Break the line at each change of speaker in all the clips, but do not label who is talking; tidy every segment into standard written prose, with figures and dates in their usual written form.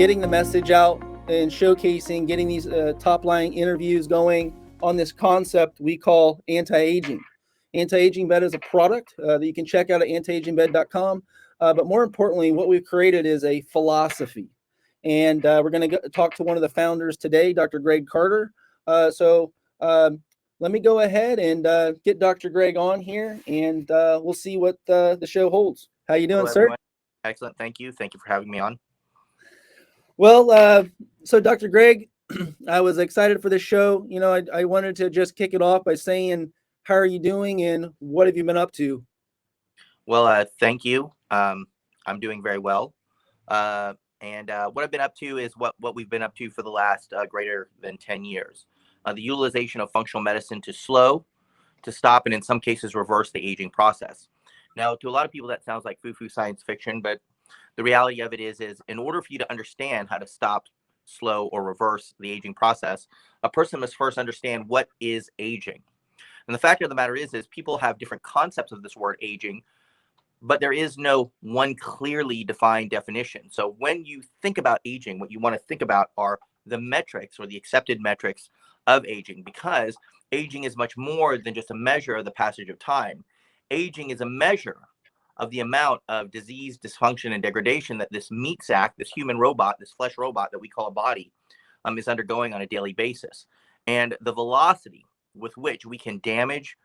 getting the message out and showcasing, getting these top-line interviews going on this concept we call anti-aging. Anti-aging bed is a product that you can check out at antiagingbed.com. But more importantly, what we've created is a philosophy. And we're going to talk to one of the founders today, Dr. Greg Carter. So let me go ahead and get Dr. Greg on here, and we'll see what the show holds. How you doing, sir?
Everyone. Excellent. Thank you. Thank you for having me on.
Well, so Dr. Greg, I was excited for this show. You know, I wanted to just kick it off by saying, how are you doing and what have you been up to?
Well, thank you. I'm doing very well. And what I've been up to is what we've been up to for the last greater than 10 years. The utilization of functional medicine to slow, to stop, and in some cases reverse the aging process. Now, to a lot of people, that sounds like foo-foo science fiction, but the reality of it is in order for you to understand how to stop, slow, or reverse the aging process, a person must first understand what is aging. And the fact of the matter is people have different concepts of this word aging, but there is no one clearly defined definition. So when you think about aging, what you want to think about are the metrics or the accepted metrics of aging, because aging is much more than just a measure of the passage of time. Aging is a measure of the amount of disease, dysfunction, and degradation that this meat sack, this human robot, this flesh robot that we call a body, is undergoing on a daily basis. And the velocity with which we can damage,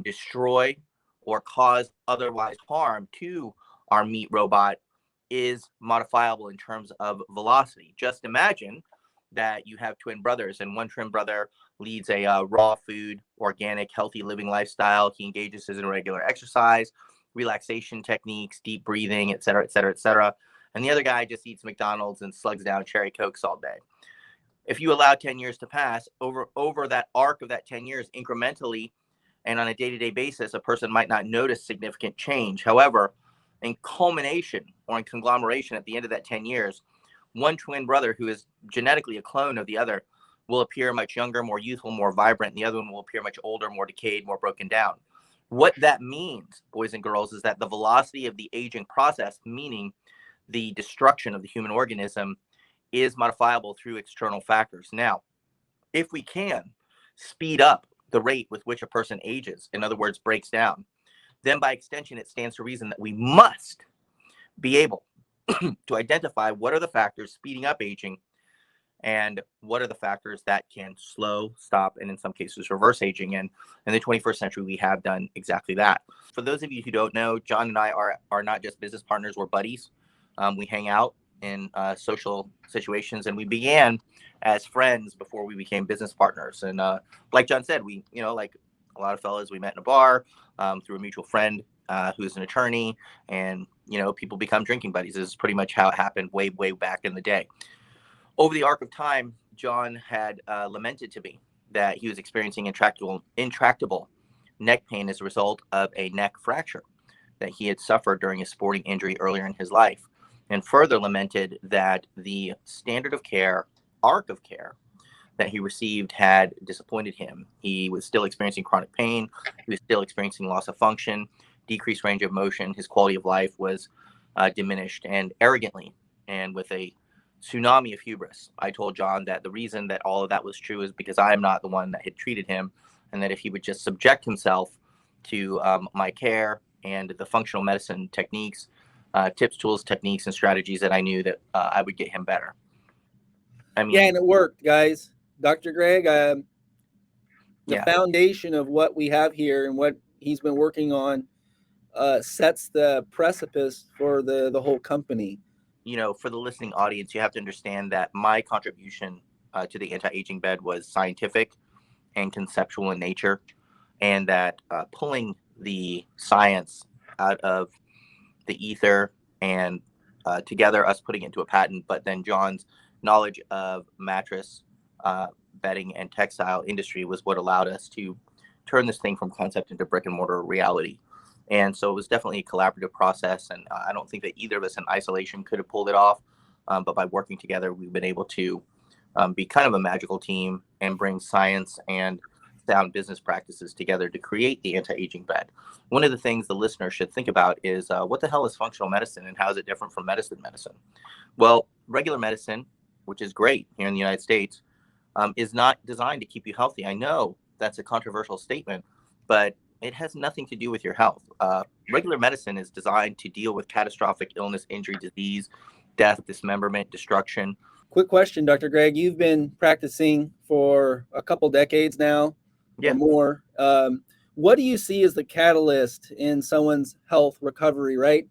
destroy, or cause otherwise harm to our meat robot is modifiable in terms of velocity. Just imagine that you have twin brothers, and one twin brother leads a raw food, organic, healthy living lifestyle. He engages in regular exercise, relaxation techniques, deep breathing, et cetera, et cetera, et cetera. And the other guy just eats McDonald's and slugs down cherry Cokes all day. If you allow 10 years to pass, over that arc of that 10 years, incrementally and on a day-to-day basis, a person might not notice significant change. However, in culmination or in conglomeration at the end of that 10 years, one twin brother who is genetically a clone of the other will appear much younger, more youthful, more vibrant, and the other one will appear much older, more decayed, more broken down. What that means, boys and girls, is that the velocity of the aging process, meaning the destruction of the human organism, is modifiable through external factors. Now, if we can speed up the rate with which a person ages, in other words, breaks down, then by extension, it stands to reason that we must be able to identify what are the factors speeding up aging and what are the factors that can slow, stop, and in some cases reverse aging. And in the 21st century, we have done exactly that. For those of you who don't know, John and I are not just business partners, we're buddies. We hang out in social situations, and we began as friends before we became business partners. And like John said, we, like a lot of fellas, we met in a bar through a mutual friend who's an attorney, and, people become drinking buddies. This is pretty much how it happened way, way back in the day. Over the arc of time, John had lamented to me that he was experiencing intractable neck pain as a result of a neck fracture that he had suffered during a sporting injury earlier in his life, and further lamented that the standard of care, arc of care that he received had disappointed him. He was still experiencing chronic pain. He was still experiencing loss of function, decreased range of motion. His quality of life was diminished. And arrogantly, and with a tsunami of hubris, I told John that the reason that all of that was true is because I am not the one that had treated him, and that if he would just subject himself to my care and the functional medicine techniques, tips, tools, techniques, and strategies, that I knew that I would get him better. I mean,
yeah, and it worked, guys. Dr. Greg, the foundation of what we have here and what he's been working on sets the precipice for the whole company.
For the listening audience, you have to understand that my contribution to the anti-aging bed was scientific and conceptual in nature, and that pulling the science out of the ether and together us putting it into a patent, but then John's knowledge of mattress, bedding, and textile industry was what allowed us to turn this thing from concept into brick and mortar reality. And so it was definitely a collaborative process, and I don't think that either of us in isolation could have pulled it off, but by working together, we've been able to be kind of a magical team and bring science and sound business practices together to create the anti-aging bed. One of the things the listener should think about is what the hell is functional medicine, and how is it different from medicine? Well, regular medicine, which is great here in the United States, is not designed to keep you healthy. I know that's a controversial statement, but it has nothing to do with your health. Regular medicine is designed to deal with catastrophic illness, injury, disease, death, dismemberment, destruction.
Quick question, Dr. Greg. You've been practicing for a couple decades now or
Yeah.
more. What do you see as the catalyst in someone's health recovery, right?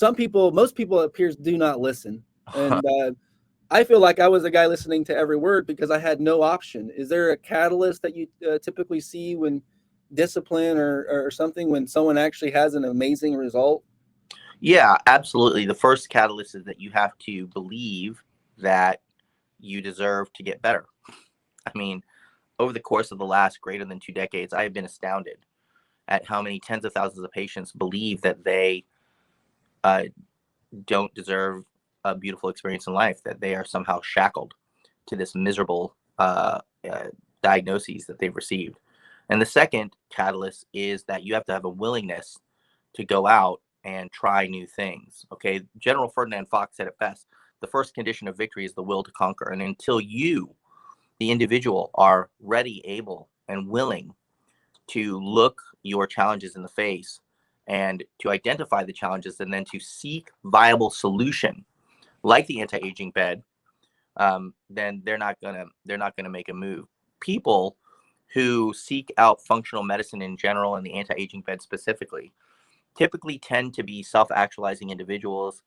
Most people, it appears, do not listen. And I feel like I was a guy listening to every word because I had no option. Is there a catalyst that you typically see when discipline or something, when someone actually has an amazing result?
Yeah, absolutely. The first catalyst is that you have to believe that you deserve to get better. I mean, over the course of the last greater than 2 decades, I have been astounded at how many tens of thousands of patients believe that they don't deserve a beautiful experience in life, that they are somehow shackled to this miserable diagnoses that they've received. And the second catalyst is that you have to have a willingness to go out and try new things. Okay. General Ferdinand Fox said it best. The first condition of victory is the will to conquer. And until you, the individual, are ready, able, and willing to look your challenges in the face and to identify the challenges and then to seek viable solution like the anti-aging bed, then they're not gonna make a move. People who seek out functional medicine in general and the anti-aging bed specifically typically tend to be self-actualizing individuals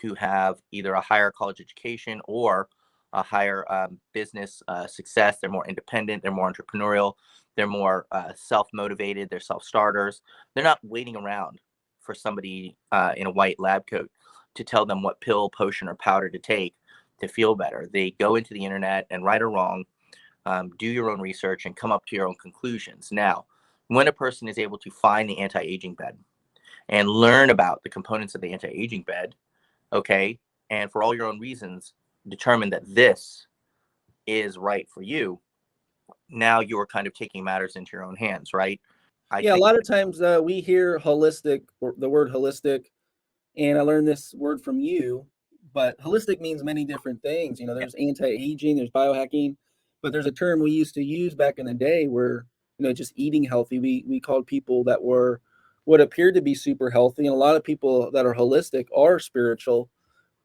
who have either a higher college education or a higher business success. They're more independent, they're more entrepreneurial, they're more self-motivated, they're self-starters. They're not waiting around for somebody in a white lab coat to tell them what pill, potion, or powder to take to feel better. They go into the internet and, right or wrong, do your own research and come up to your own conclusions. Now, when a person is able to find the anti-aging bed and learn about the components of the anti-aging bed, okay, and for all your own reasons, determine that this is right for you, now you're kind of taking matters into your own hands, right? I
Yeah, a
think,
lot of times we hear holistic, or the word holistic, and I learned this word from you, but holistic means many different things.
yeah,
There's anti-aging, there's biohacking, but there's a term we used to use back in the day where, just eating healthy. We called people that were what appeared to be super healthy, and a lot of people that are holistic are spiritual,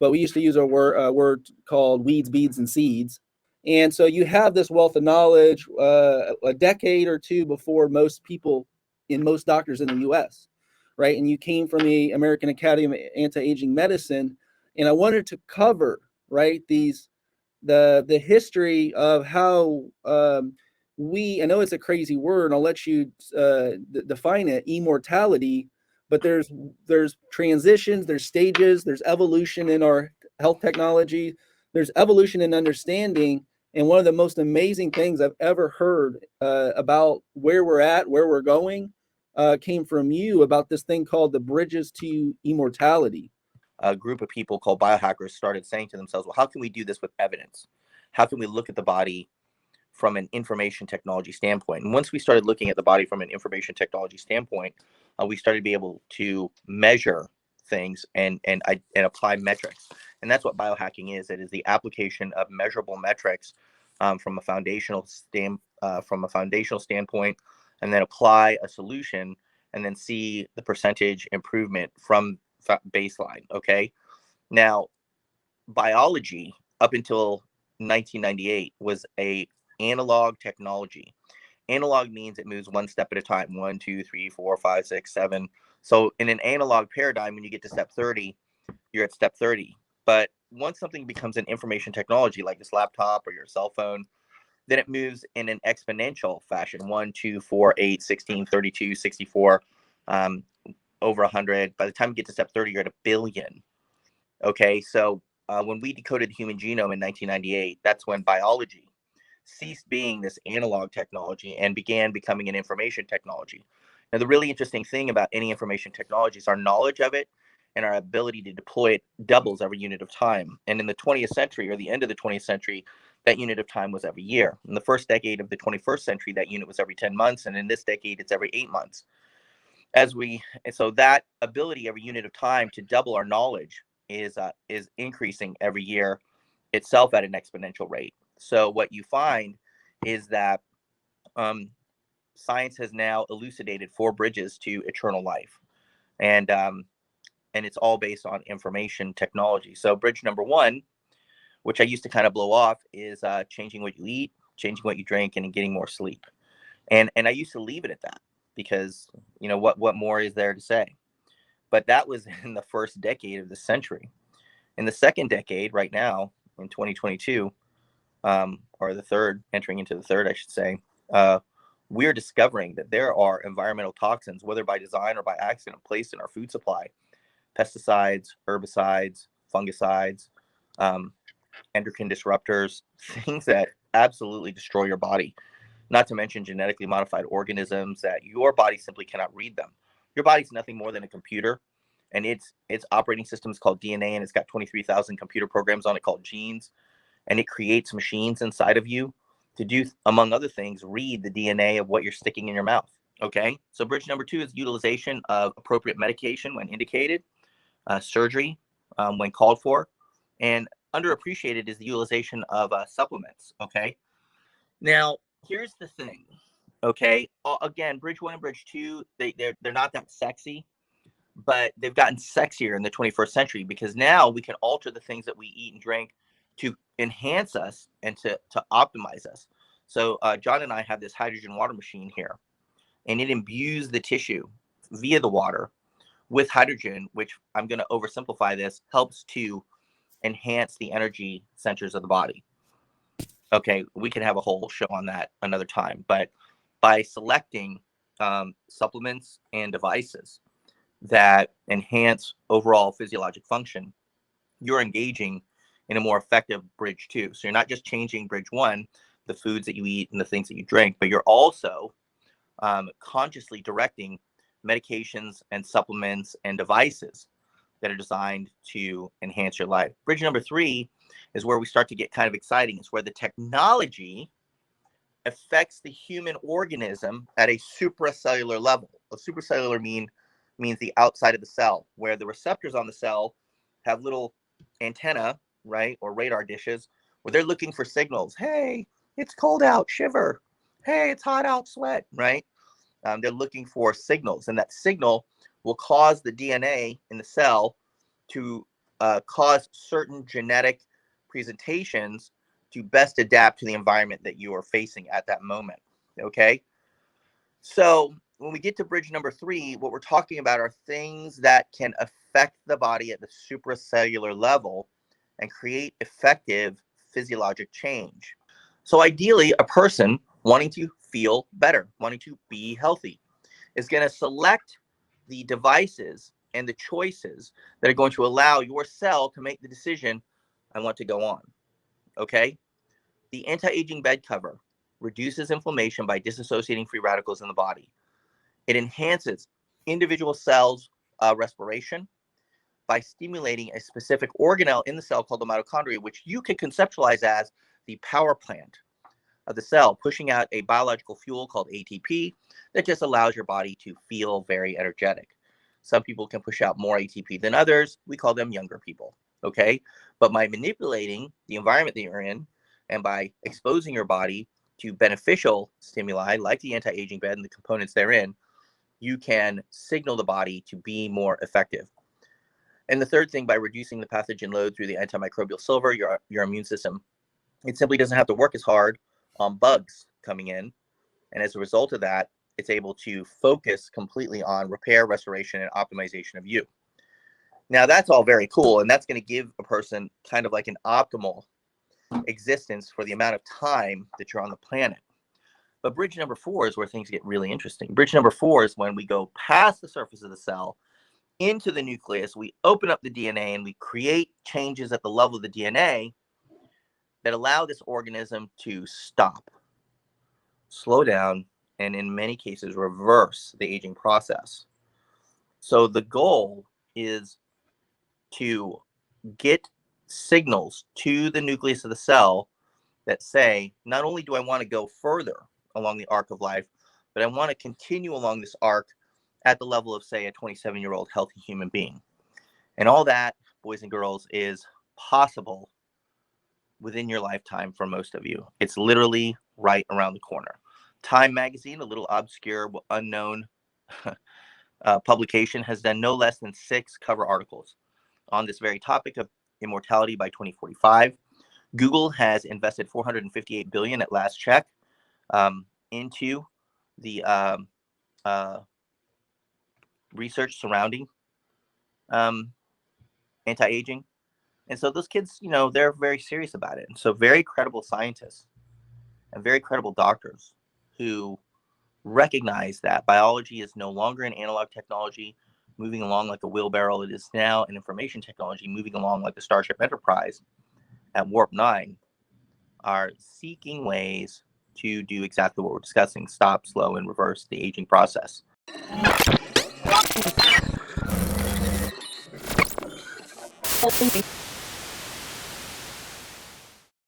but we used to use a word called weeds, beads, and seeds. And so you have this wealth of knowledge a decade or two before most people in most doctors in the US, right? And you came from the American Academy of Anti-Aging Medicine, and I wanted to cover, right, the history of how I know it's a crazy word, I'll let you define it, immortality, but there's transitions, there's stages, there's evolution in our health technology, there's evolution in understanding. And one of the most amazing things I've ever heard about where we're at, where we're going, came from you about this thing called the bridges to immortality.
a group of people called biohackers started saying to themselves, well, how can we do this with evidence? How can we look at the body from an information technology standpoint? And once we started looking at the body from an information technology standpoint, we started to be able to measure things and apply metrics. And that's what biohacking is. It is the application of measurable metrics from a foundational standpoint, and then apply a solution and then see the percentage improvement from baseline. Okay. Now, biology up until 1998 was a analog technology. Analog means it moves one step at a time, 1, 2, 3, 4, 5, 6, 7. So in an analog paradigm, when you get to step 30, you're at step 30. But once something becomes an information technology like this laptop or your cell phone, then it moves in an exponential fashion, 1, 2, 4, 8, 16, 32, 64, over 100. By the time you get to step 30, you're at a billion. Okay, so when we decoded the human genome in 1998, that's when biology ceased being this analog technology and began becoming an information technology. Now, the really interesting thing about any information technology is our knowledge of it and our ability to deploy it doubles every unit of time. And in the 20th century, or the end of the 20th century, that unit of time was every year. In the first decade of the 21st century, that unit was every 10 months. And in this decade, it's every 8 months. And so that ability every unit of time to double our knowledge is increasing every year itself at an exponential rate. So what you find is that science has now elucidated 4 bridges to eternal life, and it's all based on information technology. So bridge number 1, which I used to kind of blow off, is changing what you eat, changing what you drink, and getting more sleep. And I used to leave it at that because, you know, what more is there to say? But that was in the first decade of the century. In the second decade, right now, in 2022, or the third, entering into the third, I should say, we're discovering that there are environmental toxins, whether by design or by accident, placed in our food supply. Pesticides, herbicides, fungicides, endocrine disruptors, things that absolutely destroy your body. Not to mention genetically modified organisms that your body simply cannot read them. Your body's nothing more than a computer, and its operating system is called DNA, and it's got 23,000 computer programs on it called genes, and it creates machines inside of you to do, among other things, read the DNA of what you're sticking in your mouth. Okay, so bridge number 2 is utilization of appropriate medication when indicated, surgery when called for, and underappreciated is the utilization of supplements. Okay, now here's the thing. Okay, again, bridge 1 and bridge 2, they're not that sexy, but they've gotten sexier in the 21st century because now we can alter the things that we eat and drink to enhance us and to optimize us. So John and I have this hydrogen water machine here, and it imbues the tissue via the water with hydrogen, which, I'm going to oversimplify this, helps to enhance the energy centers of the body. Okay, we can have a whole show on that another time, but by selecting supplements and devices that enhance overall physiologic function, you're engaging in a more effective bridge 2. So you're not just changing bridge 1, the foods that you eat and the things that you drink, but you're also consciously directing medications and supplements and devices that are designed to enhance your life. Bridge number 3 is where we start to get kind of exciting. It's where the technology affects the human organism at a supracellular level. A supracellular means the outside of the cell, where the receptors on the cell have little antenna, right, or radar dishes, where they're looking for signals. Hey, it's cold out, shiver. Hey, it's hot out, sweat, right? They're looking for signals, and that signal will cause the DNA in the cell to cause certain genetic presentations to best adapt to the environment that you are facing at that moment. Okay, so when we get to bridge number 3, what we're talking about are things that can affect the body at the supracellular level and create effective physiologic change. So ideally, a person wanting to feel better, wanting to be healthy, is going to select the devices and the choices that are going to allow your cell to make the decision, I want to go on. Okay? The anti-aging bed cover reduces inflammation by disassociating free radicals in the body. It enhances individual cells' respiration by stimulating a specific organelle in the cell called the mitochondria, which you can conceptualize as the power plant of the cell, pushing out a biological fuel called ATP that just allows your body to feel very energetic. Some people can push out more ATP than others. We call them younger people, okay? But by manipulating the environment that you're in and by exposing your body to beneficial stimuli like the anti-aging bed and the components therein, you can signal the body to be more effective. And the third thing, by reducing the pathogen load through the antimicrobial silver, your immune system, it simply doesn't have to work as hard on bugs coming in. And as a result of that, it's able to focus completely on repair, restoration, and optimization of you. Now, that's all very cool, and that's going to give a person kind of like an optimal existence for the amount of time that you're on the planet. But bridge number 4 is where things get really interesting. Bridge number 4 is when we go past the surface of the cell into the nucleus, we open up the DNA, and we create changes at the level of the DNA that allow this organism to stop, slow down, and in many cases reverse the aging process. So the goal is to get signals to the nucleus of the cell that say, not only do I want to go further along the arc of life, but I want to continue along this arc at the level of, say, a 27-year-old healthy human being. And all that boys and girls, is possible within your lifetime for most of you. It's literally right around the corner. Time magazine, a little obscure, unknown publication, has done no less than 6 cover articles on this very topic of immortality by 2045. Google has invested $458 billion at last check into the research surrounding anti-aging. And so those kids, they're very serious about it. And so very credible scientists and very credible doctors who recognize that biology is no longer an analog technology moving along like a wheelbarrow. It is now an information technology moving along like the Starship Enterprise at Warp 9, are seeking ways to do exactly what we're discussing: stop, slow, and reverse the aging process.